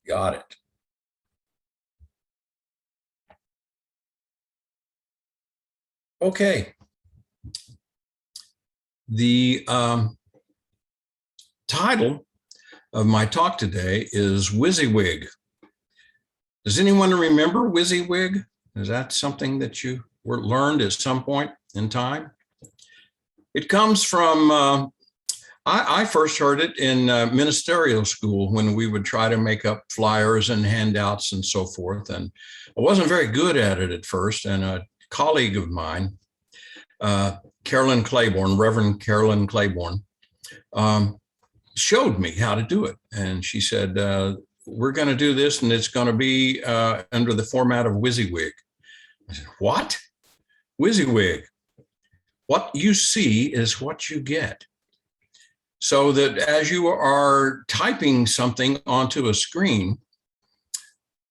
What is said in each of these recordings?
Got it. Okay. The title of my talk today is WYSIWYG. Does anyone remember WYSIWYG? Is that something that you learned at some point in time? It comes from, I first heard it in ministerial school when we would try to make up flyers and handouts and so forth. And I wasn't very good at it at first. And a colleague of mine, Carolyn Claiborne, Reverend Carolyn Claiborne, showed me how to do it. And she said, we're going to do this and it's going to be under the format of WYSIWYG. I said, what? WYSIWYG. What you see is what you get. So that as you are typing something onto a screen,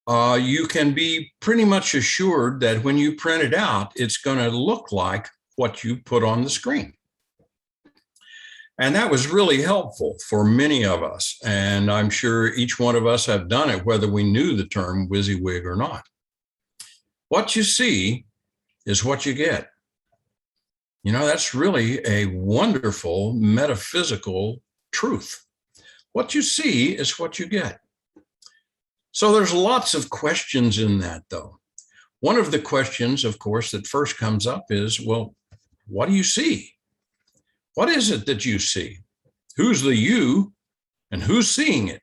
you can be pretty much assured that when you print it out, it's going to look like what you put on the screen. And that was really helpful for many of us. And I'm sure each one of us have done it, whether we knew the term WYSIWYG or not. What you see is what you get. You know, that's really a wonderful metaphysical truth. What you see is what you get. So there's lots of questions in that, though. One of the questions, of course, that first comes up is, well, what do you see? What is it that you see? Who's the you and who's seeing it?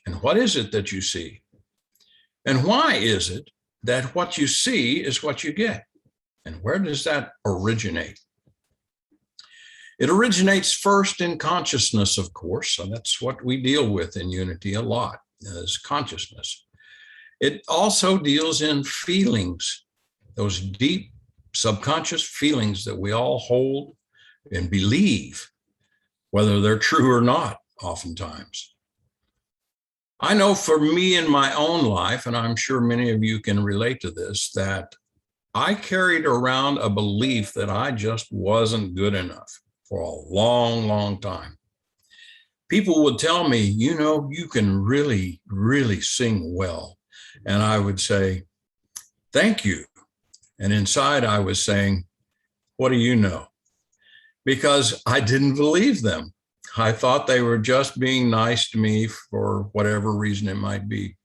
And what is it that you see? And why is it that what you see is what you get? And where does that originate? It originates first in consciousness, of course. So that's what we deal with in Unity a lot, is consciousness. It also deals in feelings, those deep subconscious feelings that we all hold and believe, whether they're true or not, oftentimes. I know for me in my own life, and I'm sure many of you can relate to this, that I carried around a belief that I just wasn't good enough for a long, long time. People would tell me, you know, you can really, really sing well. And I would say, thank you. And inside I was saying, what do you know? Because I didn't believe them. I thought they were just being nice to me for whatever reason it might be.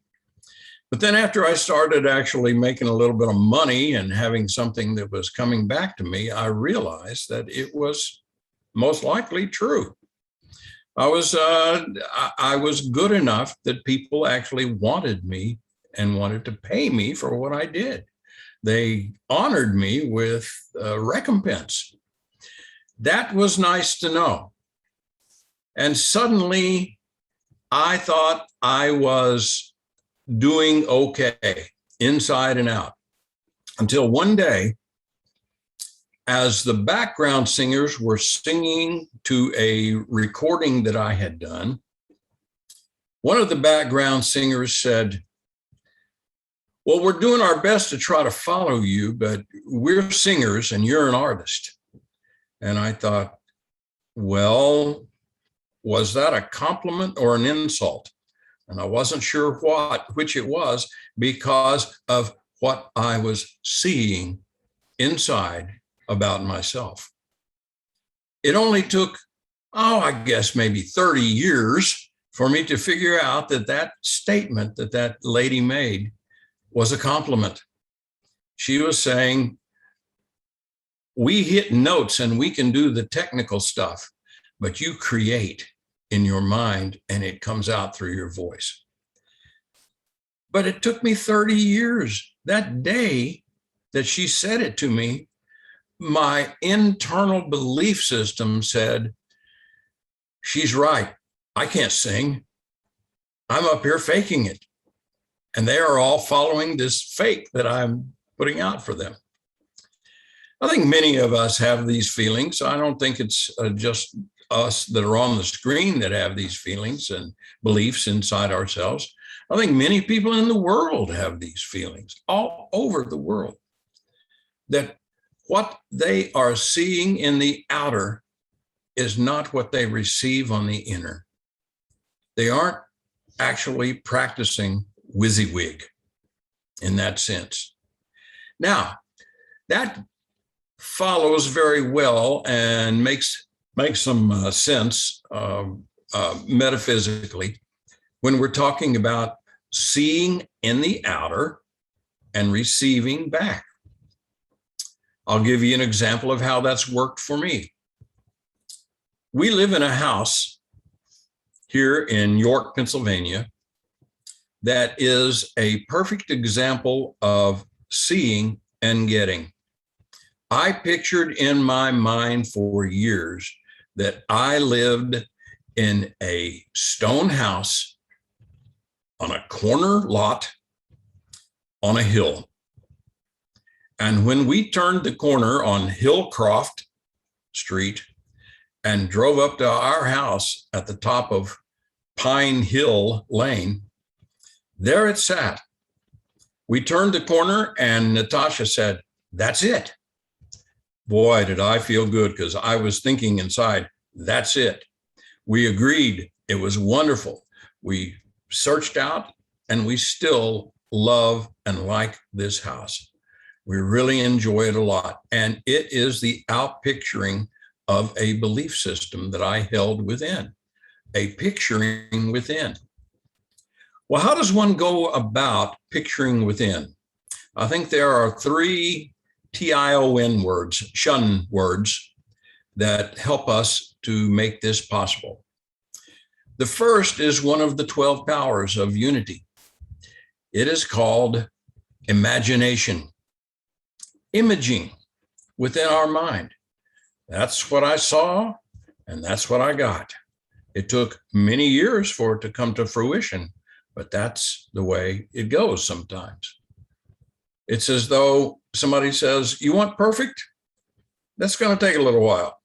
But then after I started actually making a little bit of money and having something that was coming back to me, I realized that it was most likely true. I was good enough that people actually wanted me and wanted to pay me for what I did. They honored me with recompense. That was nice to know. And suddenly I thought I was doing okay inside and out, until one day, as the background singers were singing to a recording that I had done, one of the background singers said, well, we're doing our best to try to follow you, but we're singers and you're an artist. And I thought, well, was that a compliment or an insult? And I wasn't sure which it was, because of what I was seeing inside about myself. It only took, I guess maybe 30 years for me to figure out that that statement that that lady made was a compliment. She was saying, we hit notes and we can do the technical stuff, but you create in your mind and it comes out through your voice. But it took me 30 years. That day that she said it to me, my internal belief system said, she's right. I can't sing. I'm up here faking it. And they are all following this fake that I'm putting out for them. I think many of us have these feelings. I don't think it's just us that are on the screen that have these feelings and beliefs inside ourselves. I think many people in the world have these feelings all over the world, that what they are seeing in the outer is not what they receive on the inner. They aren't actually practicing WYSIWYG in that sense. Now, that follows very well and makes some sense metaphysically when we're talking about seeing in the outer and receiving back. I'll give you an example of how that's worked for me. We live in a house here in York, Pennsylvania, that is a perfect example of seeing and getting. I pictured in my mind for years that I lived in a stone house on a corner lot on a hill. And when we turned the corner on Hillcroft Street and drove up to our house at the top of Pine Hill Lane, there it sat. We turned the corner and Natasha said, "That's it." Boy, did I feel good, because I was thinking inside, that's it. We agreed. It was wonderful. We searched out and we still love and like this house. We really enjoy it a lot. And it is the outpicturing of a belief system that I held within, a picturing within. Well, how does one go about picturing within? I think there are three TION words, shun words, that help us to make this possible. The first is one of the 12 powers of unity. It is called imagination, imaging within our mind. That's what I saw, and that's what I got. It took many years for it to come to fruition, but that's the way it goes sometimes. It's as though somebody says, "You want perfect? That's going to take a little while.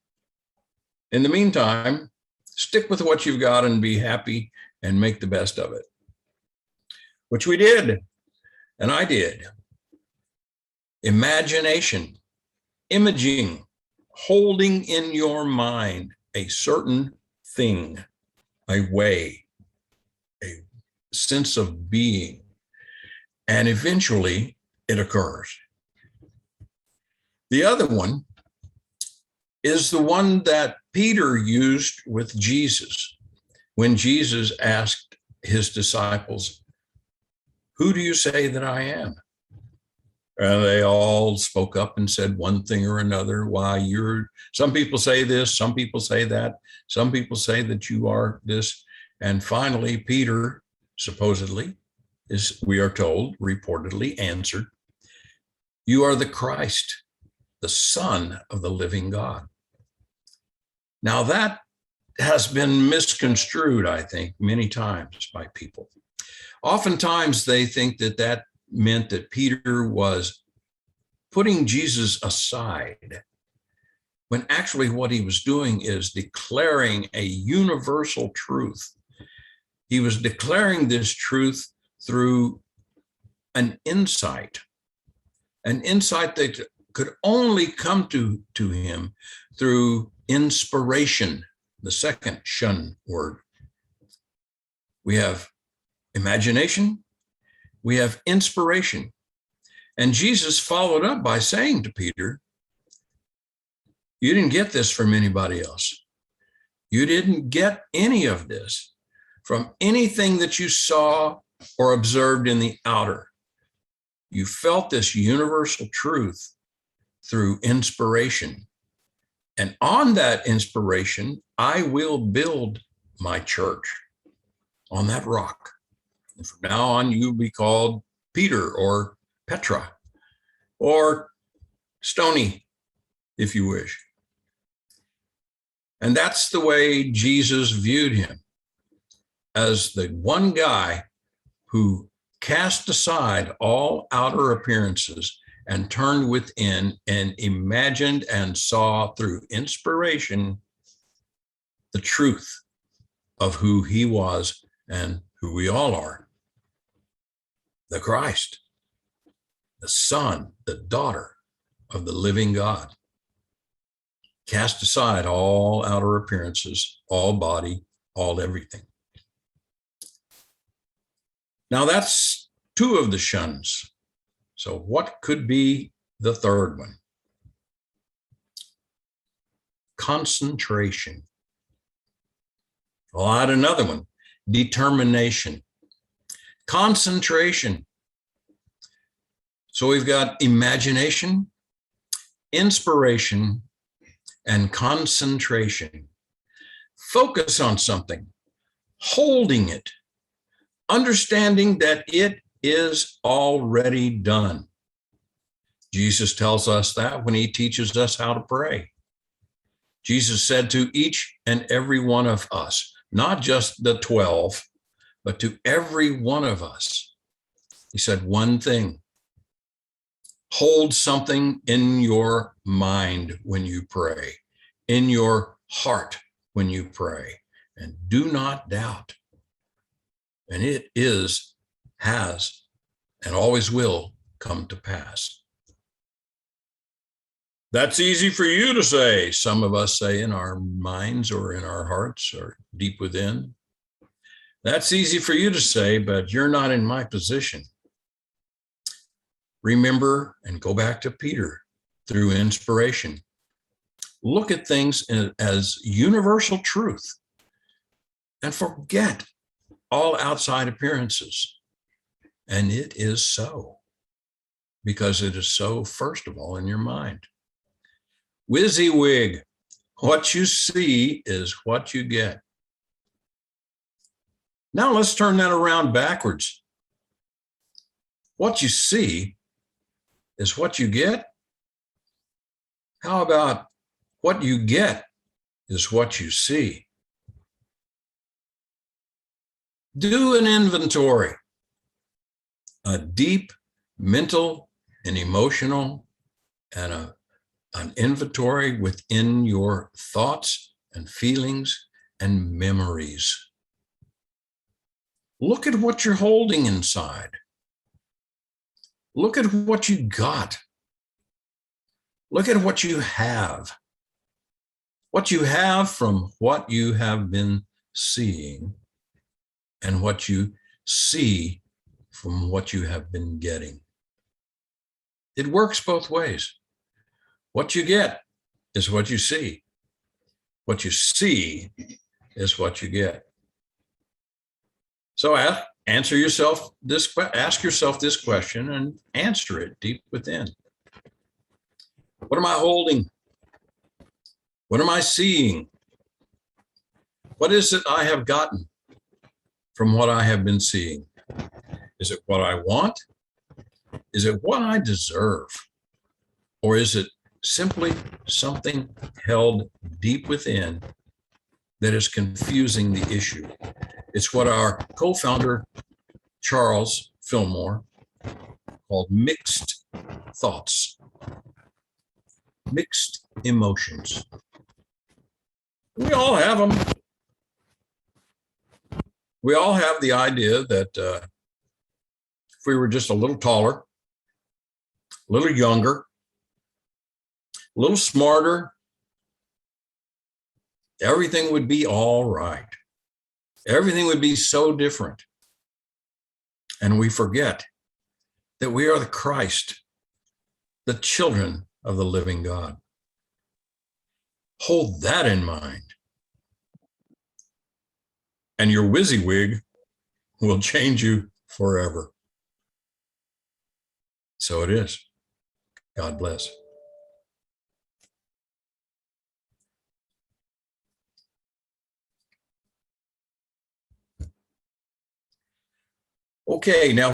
In the meantime, stick with what you've got and be happy and make the best of it." Which we did, and I did. Imagination, imaging, holding in your mind a certain thing, a way, a sense of being, and eventually it occurs. The other one is the one that Peter used with Jesus when Jesus asked his disciples, "Who do you say that I am?" And they all spoke up and said one thing or another. Some people say this, some people say that, some people say that you are this. And finally, Peter supposedly, we are told, reportedly answered, "You are the Christ, the Son of the living God." Now that has been misconstrued, I think, many times by people. Oftentimes they think that that meant that Peter was putting Jesus aside, when actually what he was doing is declaring a universal truth. He was declaring this truth through an insight that could only come to him through inspiration, the second shun word. We have imagination, we have inspiration. And Jesus followed up by saying to Peter, "You didn't get this from anybody else. You didn't get any of this from anything that you saw or observed in the outer. You felt this universal truth through inspiration. And on that inspiration, I will build my church on that rock. And from now on, you'll be called Peter or Petra or Stony, if you wish." And that's the way Jesus viewed him, as the one guy who cast aside all outer appearances and turned within and imagined and saw through inspiration the truth of who he was and who we all are. The Christ, the Son, the daughter of the living God. Cast aside all outer appearances, all body, all everything. Now that's two of the shuns. So what could be the third one? Concentration. I'll add another one. Determination. Concentration. So we've got imagination, inspiration, and concentration. Focus on something, holding it, understanding that it is already done. Jesus tells us that when he teaches us how to pray. Jesus said to each and every one of us, not just the 12, but to every one of us, he said one thing: hold something in your mind when you pray, in your heart when you pray, and do not doubt. And it is, has, and always will come to pass. That's easy for you to say. Some of us say in our minds or in our hearts or deep within. That's easy for you to say, but you're not in my position. Remember and go back to Peter through inspiration. Look at things as universal truth and forget all outside appearances. And it is so, because it is so, first of all, in your mind. WYSIWYG, what you see is what you get. Now let's turn that around backwards. What you see is what you get. How about what you get is what you see? Do an inventory, a deep mental and emotional, and an inventory within your thoughts and feelings and memories. Look at what you're holding inside. Look at what you got. Look at what you have. What you have from what you have been seeing, and what you see from what you have been getting. It works both ways. What you get is what you see. What you see is what you get. So ask yourself this question and answer it deep within. What am I holding? What am I seeing? What is it I have gotten from what I have been seeing? Is it what I want? Is it what I deserve? Or is it simply something held deep within that is confusing the issue? It's what our co-founder, Charles Fillmore, called mixed thoughts, mixed emotions. We all have them. We all have the idea that if we were just a little taller, a little younger, a little smarter, everything would be all right. Everything would be so different. And we forget that we are the Christ, the children of the living God. Hold that in mind. And your WYSIWYG will change you forever. So it is. God bless. Okay, now